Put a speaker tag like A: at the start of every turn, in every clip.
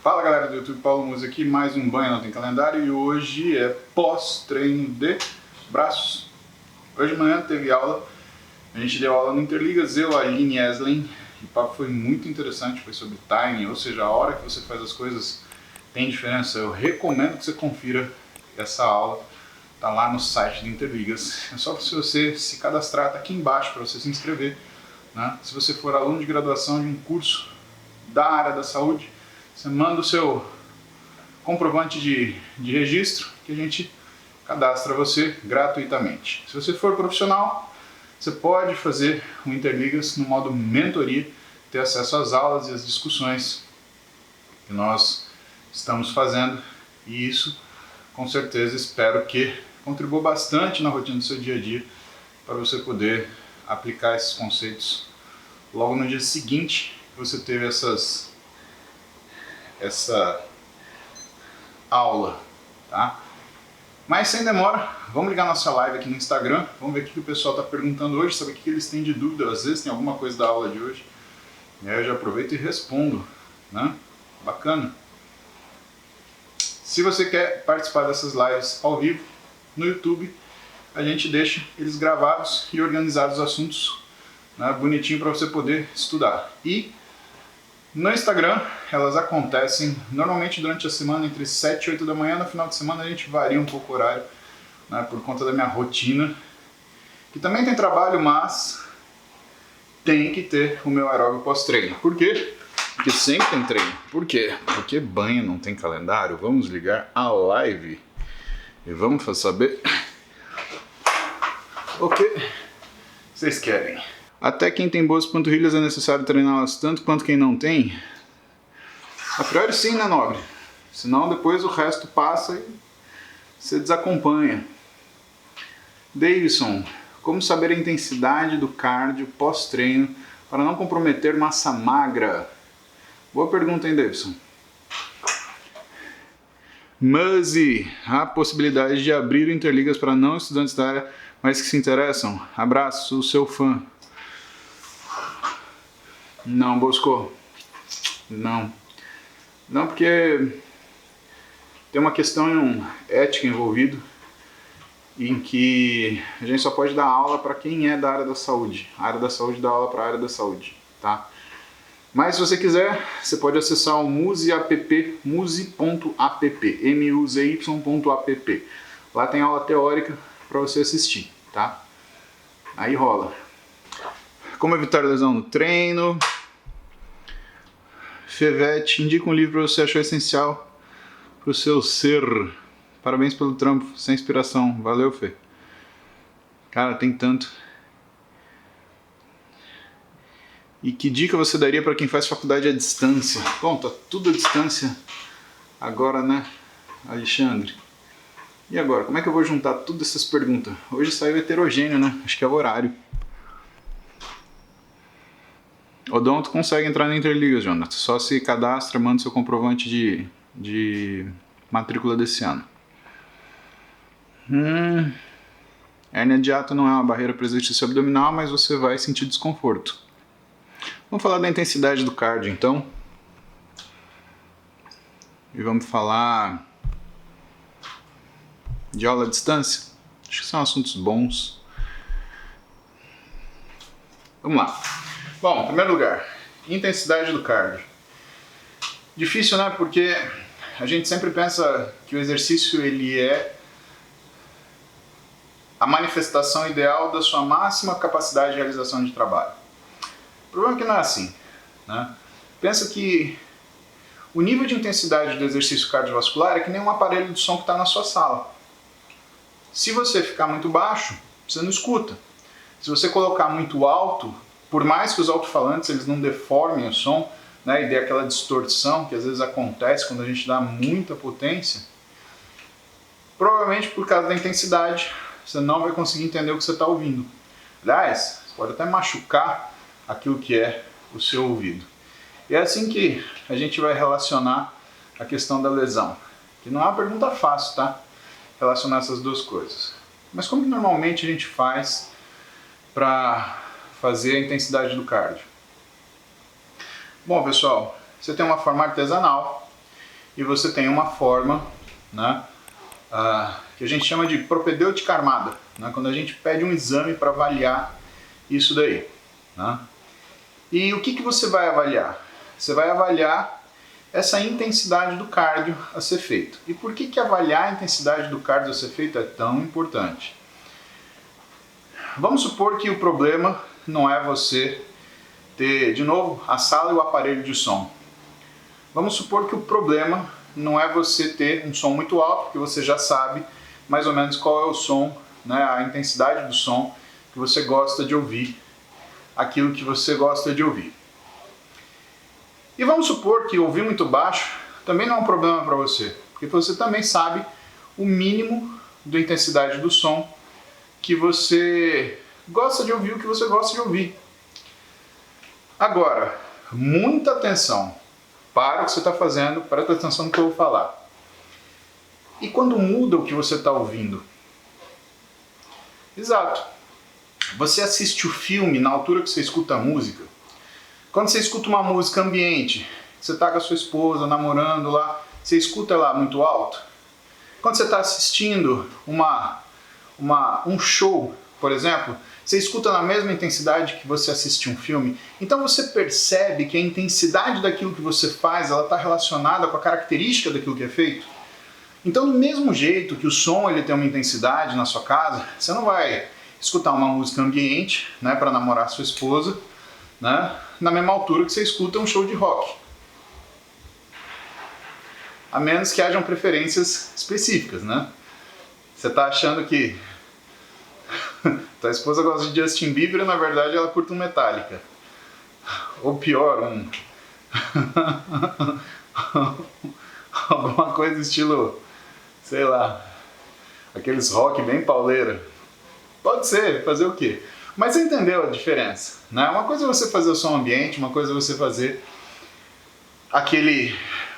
A: Fala galera do YouTube, Paulo Musi aqui, mais um Banho Não Tem Calendário e hoje é pós-treino de braços. Hoje de manhã teve aula, a gente deu aula no Interligas, eu, a Aline e a Eslen, e o papo foi muito interessante, foi sobre timing, ou seja, a hora que você faz as coisas tem diferença. Eu recomendo que você confira essa aula, tá lá no site do Interligas. É só se você se cadastrar, tá aqui embaixo para você se inscrever, né? Se você for aluno de graduação de um curso da área da saúde, você manda o seu comprovante de registro que a gente cadastra você gratuitamente. Se você for profissional, você pode fazer o Interligas no modo mentoria, ter acesso às aulas e às discussões que nós estamos fazendo, e isso com certeza espero que contribua bastante na rotina do seu dia a dia para você poder aplicar esses conceitos logo no dia seguinte que você teve essa aula, tá? Mas sem demora, vamos ligar nossa live aqui no Instagram, vamos ver o que o pessoal está perguntando hoje, saber o que eles têm de dúvida, às vezes tem alguma coisa da aula de hoje, e aí eu já aproveito e respondo, né? Bacana. Se você quer participar dessas lives ao vivo, no YouTube, a gente deixa eles gravados e organizados os assuntos, né, bonitinho para você poder estudar. E no Instagram, elas acontecem normalmente durante a semana entre 7 e 8 da manhã. No final de semana a gente varia um pouco o horário, né, por conta da minha rotina, que também tem trabalho, mas tem que ter o meu aeróbio pós-treino. Por quê? Porque sempre tem treino. Por quê? Porque banho não tem calendário. Vamos ligar a live e vamos saber o que vocês querem. Até quem tem boas panturrilhas é necessário treiná-las tanto quanto quem não tem? A priori sim, né, nobre? Senão depois o resto passa e você desacompanha. Davidson, como saber a intensidade do cardio pós-treino para não comprometer massa magra? Boa pergunta, hein, Davidson? Muzzy, há possibilidade de abrir o Interligas para não estudantes da área, mas que se interessam? Abraço, sou seu fã. Não, Bosco. Não. Não, porque tem uma questão ética envolvida em que a gente só pode dar aula para quem é da área da saúde. A área da saúde dá aula para a área da saúde, tá? Mas se você quiser, você pode acessar o muzy.app, muzy.app. Lá tem aula teórica para você assistir, tá? Aí rola. Como evitar lesão no treino? Fevete, indica um livro que você achou essencial para o seu ser. Parabéns pelo trampo, sem inspiração. Valeu, Fê. Cara, tem tanto. E que dica você daria para quem faz faculdade à distância? Bom, tá tudo à distância agora, né, Alexandre? E agora, como é que eu vou juntar todas essas perguntas? Hoje saiu heterogêneo, né? Acho que é o horário. Odonto consegue entrar no Interligas, Jonathan. Só se cadastra, manda seu comprovante de matrícula desse ano. Hérnia de hiato não é uma barreira para exercício abdominal, mas você vai sentir desconforto. Vamos falar da intensidade do cardio, então. E vamos falar de aula à distância. Acho que são assuntos bons. Vamos lá. Bom, em primeiro lugar, intensidade do cardio. Difícil, né? Porque a gente sempre pensa que o exercício ele é a manifestação ideal da sua máxima capacidade de realização de trabalho. O problema é que não é assim, né? Pensa que o nível de intensidade do exercício cardiovascular é que nem um aparelho de som que está na sua sala. Se você ficar muito baixo, você não escuta. Se você colocar muito alto, por mais que os alto-falantes eles não deformem o som, né, e dê aquela distorção que às vezes acontece quando a gente dá muita potência, provavelmente por causa da intensidade você não vai conseguir entender o que você está ouvindo. Aliás, você pode até machucar aquilo que é o seu ouvido. E é assim que a gente vai relacionar a questão da lesão, que não é uma pergunta fácil, tá? Relacionar essas duas coisas. Mas como que normalmente a gente faz para fazer a intensidade do cardio? Bom, pessoal, você tem uma forma artesanal e você tem uma forma, né, que a gente chama de propedêutica armada, né, quando a gente pede um exame para avaliar isso daí. Né? E o que você vai avaliar? Você vai avaliar essa intensidade do cardio a ser feito. E por que avaliar a intensidade do cardio a ser feito é tão importante? Vamos supor que o problema não é você ter, de novo, a sala e o aparelho de som. Vamos supor que o problema não é você ter um som muito alto, porque você já sabe mais ou menos qual é o som, né, a intensidade do som que você gosta de ouvir, aquilo que você gosta de ouvir. E vamos supor que ouvir muito baixo também não é um problema para você, porque você também sabe o mínimo da intensidade do som que você gosta de ouvir, o que você gosta de ouvir. Agora, muita atenção para o que você está fazendo, presta atenção no que eu vou falar. E quando muda o que você está ouvindo? Exato. Você assiste o filme na altura que você escuta a música. Quando você escuta uma música ambiente, você está com a sua esposa, namorando lá, você escuta ela muito alto. Quando você está assistindo um show, por exemplo, você escuta na mesma intensidade que você assiste um filme. Então você percebe que a intensidade daquilo que você faz, ela está relacionada com a característica daquilo que é feito. Então, do mesmo jeito que o som ele tem uma intensidade na sua casa, você não vai escutar uma música ambiente, né, para namorar sua esposa, né, na mesma altura que você escuta um show de rock. A menos que hajam preferências específicas, né? Você está achando que tua esposa gosta de Justin Bieber e na verdade ela curte um Metallica. Ou pior, alguma coisa estilo, sei lá, aqueles rock bem pauleira. Pode ser, fazer o quê? Mas você entendeu a diferença, né? Uma coisa é você fazer o som ambiente, uma coisa é você fazer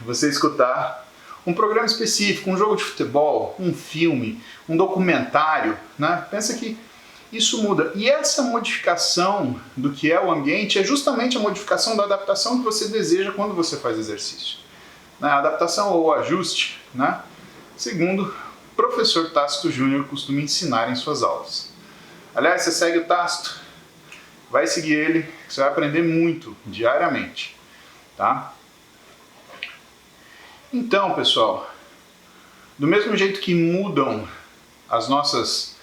A: você escutar um programa específico, um jogo de futebol, um filme, um documentário, né? Pensa que isso muda. E essa modificação do que é o ambiente é justamente a modificação da adaptação que você deseja quando você faz exercício. A adaptação ou ajuste, né? Segundo o professor Tácito Júnior costuma ensinar em suas aulas. Aliás, você segue o Tácito, vai seguir ele, você vai aprender muito diariamente, tá? Então, pessoal, do mesmo jeito que mudam as nossas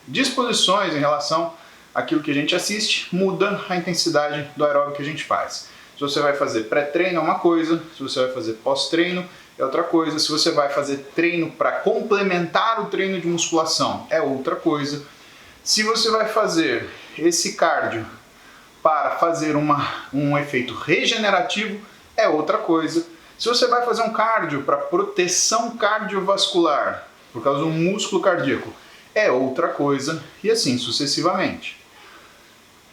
A: disposições em relação àquilo que a gente assiste, muda a intensidade do aeróbico que a gente faz. Se você vai fazer pré-treino é uma coisa, se você vai fazer pós-treino é outra coisa, se você vai fazer treino para complementar o treino de musculação é outra coisa. Se você vai fazer esse cardio para fazer um efeito regenerativo é outra coisa. Se você vai fazer um cardio para proteção cardiovascular, por causa do músculo cardíaco, é outra coisa, e assim sucessivamente.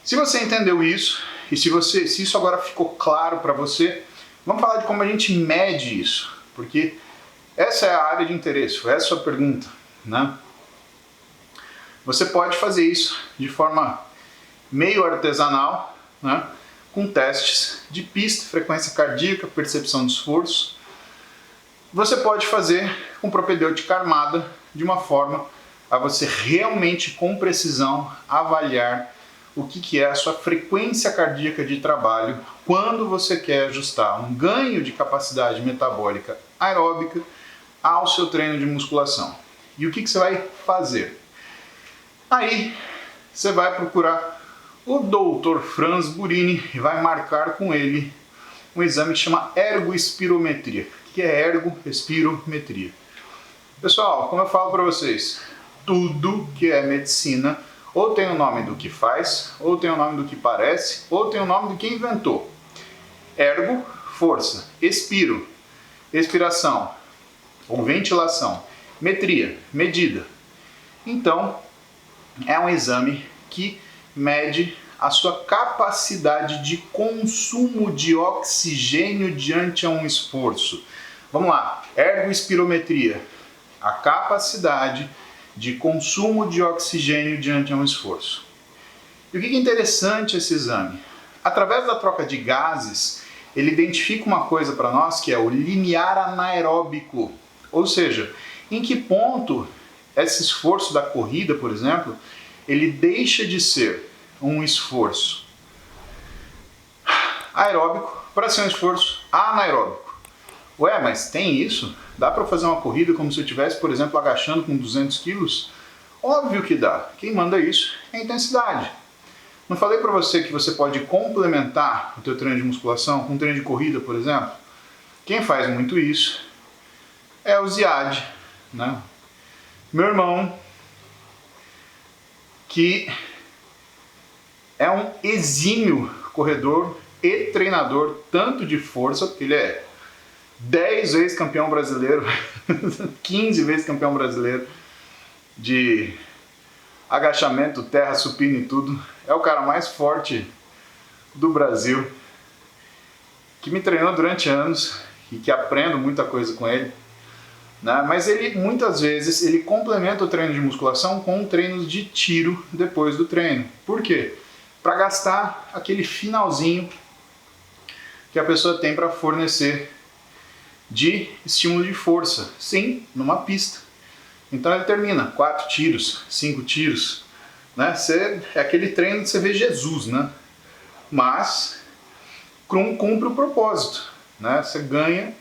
A: Se você entendeu isso, e se isso agora ficou claro para você, vamos falar de como a gente mede isso, porque essa é a área de interesse, foi essa a sua pergunta, né? Você pode fazer isso de forma meio artesanal, né? Com testes de pista, frequência cardíaca, percepção de esforço. Você pode fazer com propedêutica armada de uma forma a você realmente, com precisão, avaliar o que é a sua frequência cardíaca de trabalho quando você quer ajustar um ganho de capacidade metabólica aeróbica ao seu treino de musculação. E o que você vai fazer? Aí você vai procurar o Dr. Franz Burini e vai marcar com ele um exame que chama ergospirometria. O que é ergospirometria? Pessoal, como eu falo para vocês, tudo que é medicina ou tem o nome do que faz, ou tem o nome do que parece, ou tem o nome do que inventou. Ergo, força. Expiro, expiração ou ventilação. Metria, medida. Então, é um exame que mede a sua capacidade de consumo de oxigênio diante a um esforço. Vamos lá, ergospirometria, a capacidade de consumo de oxigênio diante a um esforço. E o que é interessante esse exame? Através da troca de gases, ele identifica uma coisa para nós que é o limiar anaeróbico, ou seja, em que ponto esse esforço da corrida, por exemplo, ele deixa de ser um esforço aeróbico para ser um esforço anaeróbico. Ué, mas tem isso? Dá para fazer uma corrida como se eu estivesse, por exemplo, agachando com 200 quilos? Óbvio que dá. Quem manda isso é a intensidade. Não falei para você que você pode complementar o teu treino de musculação com um treino de corrida, por exemplo? Quem faz muito isso é o Ziad, né? Meu irmão, que é um exímio corredor e treinador, tanto de força, porque ele é 10 vezes campeão brasileiro, 15 vezes campeão brasileiro de agachamento, terra, supino e tudo. É o cara mais forte do Brasil, que me treinou durante anos e que aprendo muita coisa com ele, né? Mas ele, muitas vezes, ele complementa o treino de musculação com treinos de tiro depois do treino. Por quê? Para gastar aquele finalzinho que a pessoa tem para fornecer de estímulo de força, sim, numa pista. Então ele termina 4 tiros, 5 tiros, né? É aquele treino que você vê Jesus, né? Mas cumpre o propósito, né? Você ganha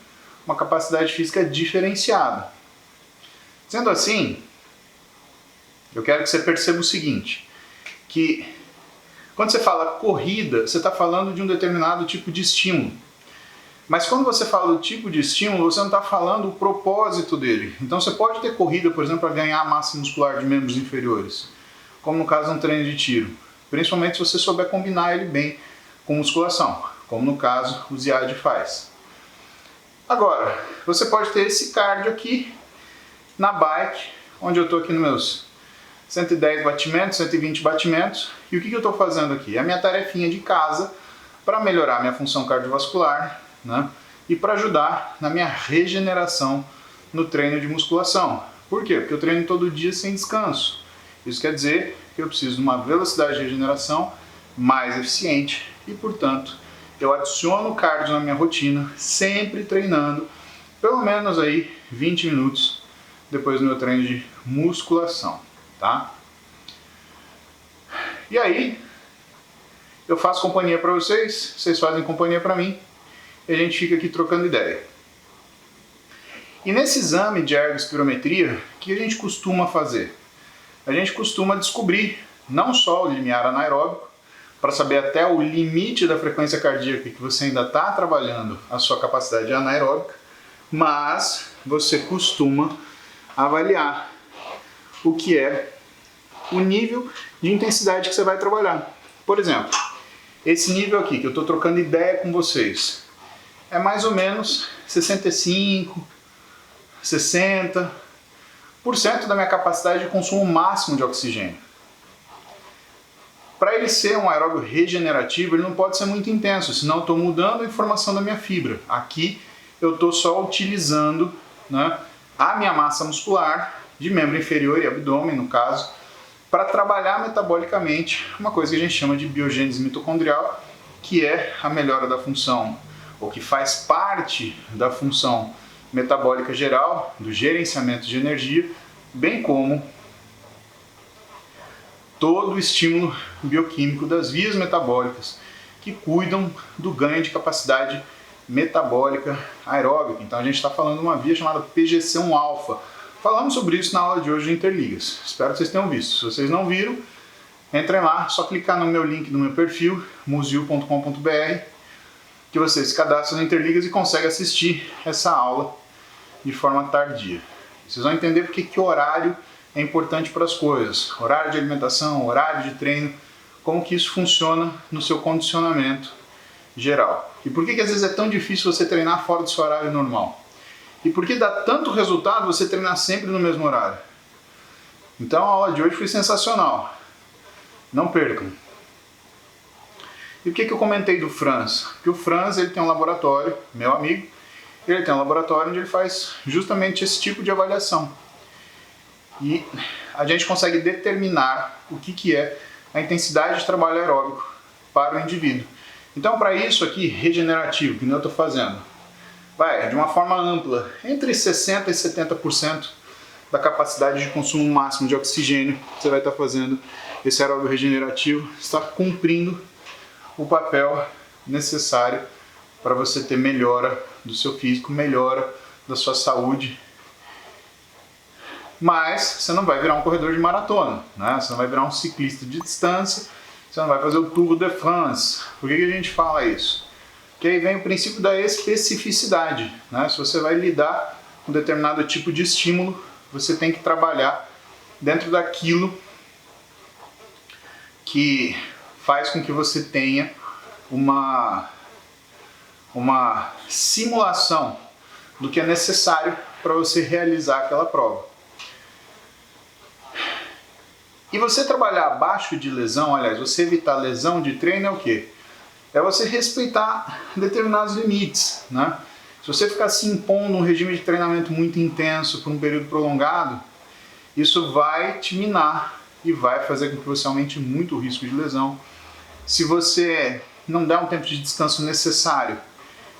A: uma capacidade física diferenciada. Sendo assim, eu quero que você perceba o seguinte, que quando você fala corrida, você está falando de um determinado tipo de estímulo. Mas quando você fala do tipo de estímulo, você não está falando o propósito dele. Então você pode ter corrida, por exemplo, para ganhar massa muscular de membros inferiores, como no caso de um treino de tiro. Principalmente se você souber combinar ele bem com musculação, como no caso o Ziad faz. Agora, você pode ter esse cardio aqui na bike, onde eu estou aqui nos meus 110 batimentos, 120 batimentos. E o que eu estou fazendo aqui? É a minha tarefinha de casa para melhorar a minha função cardiovascular, né? E para ajudar na minha regeneração no treino de musculação. Por quê? Porque eu treino todo dia sem descanso. Isso quer dizer que eu preciso de uma velocidade de regeneração mais eficiente e, portanto, eu adiciono cardio na minha rotina, sempre treinando pelo menos aí 20 minutos depois do meu treino de musculação, tá? E aí, eu faço companhia para vocês, vocês fazem companhia para mim, e a gente fica aqui trocando ideia. E nesse exame de ergospirometria, o que a gente costuma fazer? A gente costuma descobrir não só o limiar anaeróbico, para saber até o limite da frequência cardíaca que você ainda está trabalhando a sua capacidade anaeróbica, mas você costuma avaliar o que é o nível de intensidade que você vai trabalhar. Por exemplo, esse nível aqui que eu estou trocando ideia com vocês é mais ou menos 65, 60% da minha capacidade de consumo máximo de oxigênio. Para ele ser um aeróbio regenerativo, ele não pode ser muito intenso, senão eu estou mudando a informação da minha fibra. Aqui eu estou só utilizando, né, a minha massa muscular de membro inferior e abdômen, no caso, para trabalhar metabolicamente uma coisa que a gente chama de biogênese mitocondrial, que é a melhora da função, ou que faz parte da função metabólica geral, do gerenciamento de energia, bem como todo o estímulo bioquímico das vias metabólicas que cuidam do ganho de capacidade metabólica aeróbica. Então a gente está falando de uma via chamada PGC1-alfa. Falamos sobre isso na aula de hoje de Interligas. Espero que vocês tenham visto. Se vocês não viram, entrem lá, só clicar no meu link do meu perfil, museu.com.br, que você se cadastra no Interligas e consegue assistir essa aula de forma tardia. Vocês vão entender porque que horário é importante para as coisas. Horário de alimentação, horário de treino, como que isso funciona no seu condicionamento geral. E por que às vezes é tão difícil você treinar fora do seu horário normal? E por que dá tanto resultado você treinar sempre no mesmo horário? Então a aula de hoje foi sensacional. Não percam. E por que eu comentei do Franz? Porque o Franz ele tem um laboratório, meu amigo, ele tem um laboratório onde ele faz justamente esse tipo de avaliação. E a gente consegue determinar o que é a intensidade de trabalho aeróbico para o indivíduo. Então, para isso aqui, regenerativo, que nem eu estou fazendo, vai de uma forma ampla, entre 60% e 70% da capacidade de consumo máximo de oxigênio, você vai estar fazendo esse aeróbio regenerativo, está cumprindo o papel necessário para você ter melhora do seu físico, melhora da sua saúde. Mas você não vai virar um corredor de maratona, né? Você não vai virar um ciclista de distância, você não vai fazer o Tour de France. Por que a gente fala isso? Porque aí vem o princípio da especificidade, né? Se você vai lidar com determinado tipo de estímulo, você tem que trabalhar dentro daquilo que faz com que você tenha uma simulação do que é necessário para você realizar aquela prova. E você trabalhar abaixo de lesão, aliás, você evitar lesão de treino é o quê? É você respeitar determinados limites, né? Se você ficar se impondo um regime de treinamento muito intenso por um período prolongado, isso vai te minar e vai fazer com que você aumente muito o risco de lesão. Se você não der um tempo de descanso necessário,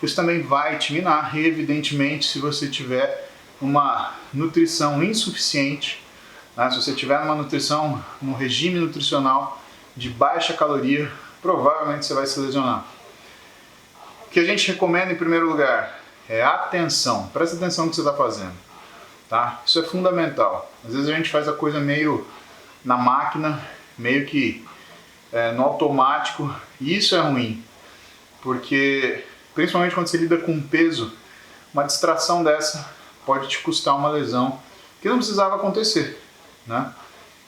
A: isso também vai te minar. E, evidentemente, se você tiver uma nutrição insuficiente, né? Se você tiver uma nutrição, um regime nutricional de baixa caloria, provavelmente você vai se lesionar. O que a gente recomenda em primeiro lugar é atenção. Presta atenção no que você está fazendo, tá? Isso é fundamental. Às vezes a gente faz a coisa meio na máquina, meio que no automático, e isso é ruim, porque principalmente quando você lida com peso, uma distração dessa pode te custar uma lesão que não precisava acontecer, né?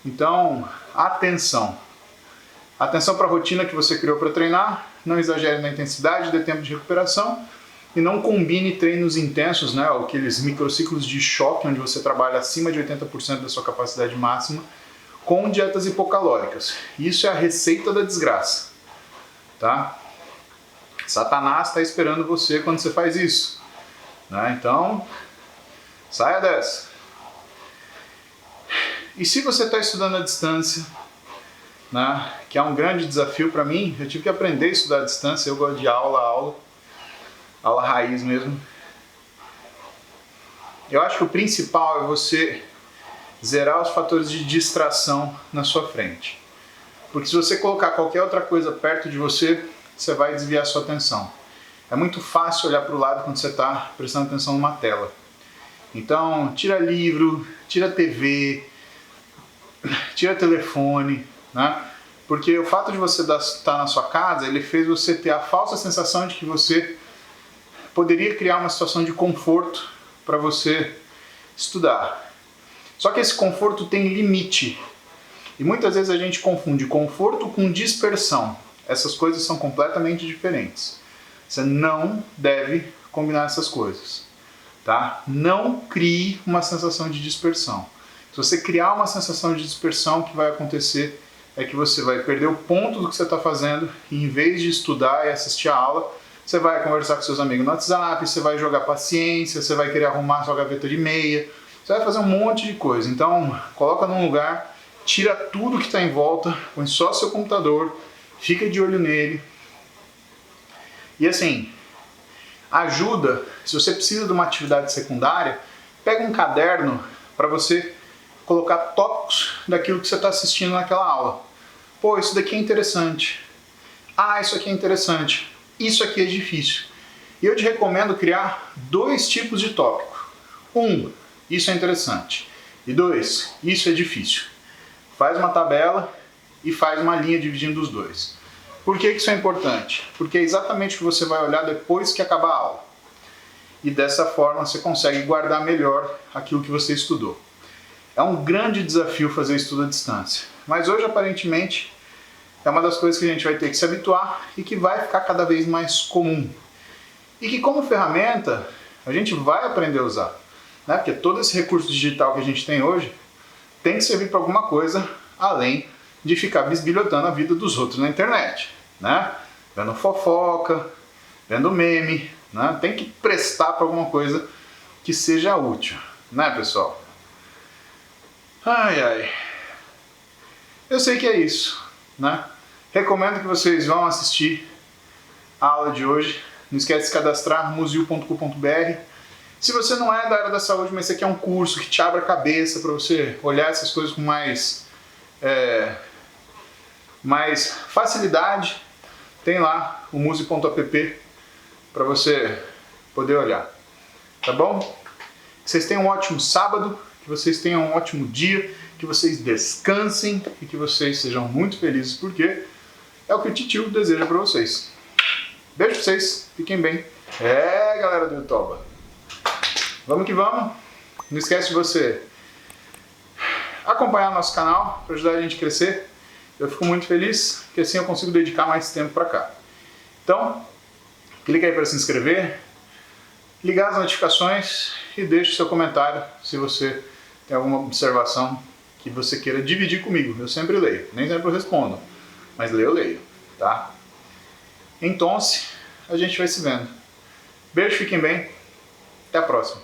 A: Então, atenção. Atenção para a rotina que você criou para treinar, não exagere na intensidade, dê tempo de recuperação e não combine treinos intensos, né, aqueles microciclos de choque onde você trabalha acima de 80% da sua capacidade máxima, com dietas hipocalóricas. Isso é a receita da desgraça, tá? Satanás está esperando você quando você faz isso, né? Então, saia dessa. E se você está estudando à distância, né, que é um grande desafio para mim, eu tive que aprender a estudar à distância, eu gosto de aula raiz mesmo. Eu acho que o principal é você zerar os fatores de distração na sua frente. Porque se você colocar qualquer outra coisa perto de você, você vai desviar a sua atenção. É muito fácil olhar para o lado quando você está prestando atenção numa tela. Então, tira livro, tira TV, tira telefone, né? Porque o fato de você estar na sua casa, ele fez você ter a falsa sensação de que você poderia criar uma situação de conforto para você estudar. Só que esse conforto tem limite. E muitas vezes a gente confunde conforto com dispersão. Essas coisas são completamente diferentes. Você não deve combinar essas coisas, tá? Não crie uma sensação de dispersão. Se você criar uma sensação de dispersão, o que vai acontecer é que você vai perder o ponto do que você está fazendo e, em vez de estudar e assistir a aula, você vai conversar com seus amigos no WhatsApp, você vai jogar paciência, você vai querer arrumar sua gaveta de meia, você vai fazer um monte de coisa. Então, coloca num lugar, tira tudo que está em volta, põe só seu computador, fica de olho nele. E assim, ajuda, se você precisa de uma atividade secundária, pega um caderno para você colocar tópicos daquilo que você está assistindo naquela aula. Pô, isso daqui é interessante. Ah, isso aqui é interessante. Isso aqui é difícil. E eu te recomendo criar 2 tipos de tópico. 1, isso é interessante. E 2, isso é difícil. Faz uma tabela e faz uma linha dividindo os 2. Por que isso é importante? Porque é exatamente o que você vai olhar depois que acabar a aula. E dessa forma você consegue guardar melhor aquilo que você estudou. É um grande desafio fazer estudo à distância. Mas hoje, aparentemente, é uma das coisas que a gente vai ter que se habituar e que vai ficar cada vez mais comum. E que, como ferramenta, a gente vai aprender a usar, né? Porque todo esse recurso digital que a gente tem hoje tem que servir para alguma coisa, além de ficar bisbilhotando a vida dos outros na internet, né? Vendo fofoca, vendo meme, né? Tem que prestar para alguma coisa que seja útil, né, pessoal? Ai, ai. Eu sei que é isso, né? Recomendo que vocês vão assistir a aula de hoje. Não esquece de se cadastrar, museu.com.br. Se você não é da área da saúde, mas você quer um curso que te abra a cabeça para você olhar essas coisas com mais facilidade, tem lá o museu.app para você poder olhar. Tá bom? Que vocês tenham um ótimo sábado, que vocês tenham um ótimo dia, que vocês descansem e que vocês sejam muito felizes, porque é o que o titio deseja para vocês. Beijo pra vocês, fiquem bem. Galera do YouTube, vamos que vamos. Não esquece de você acompanhar nosso canal para ajudar a gente a crescer. Eu fico muito feliz, porque assim eu consigo dedicar mais tempo para cá. Então, clica aí para se inscrever, ligar as notificações e deixe o seu comentário se você tem alguma observação que você queira dividir comigo. Eu sempre leio, nem sempre eu respondo, mas eu leio, tá? Então, a gente vai se vendo. Beijo, fiquem bem, até a próxima.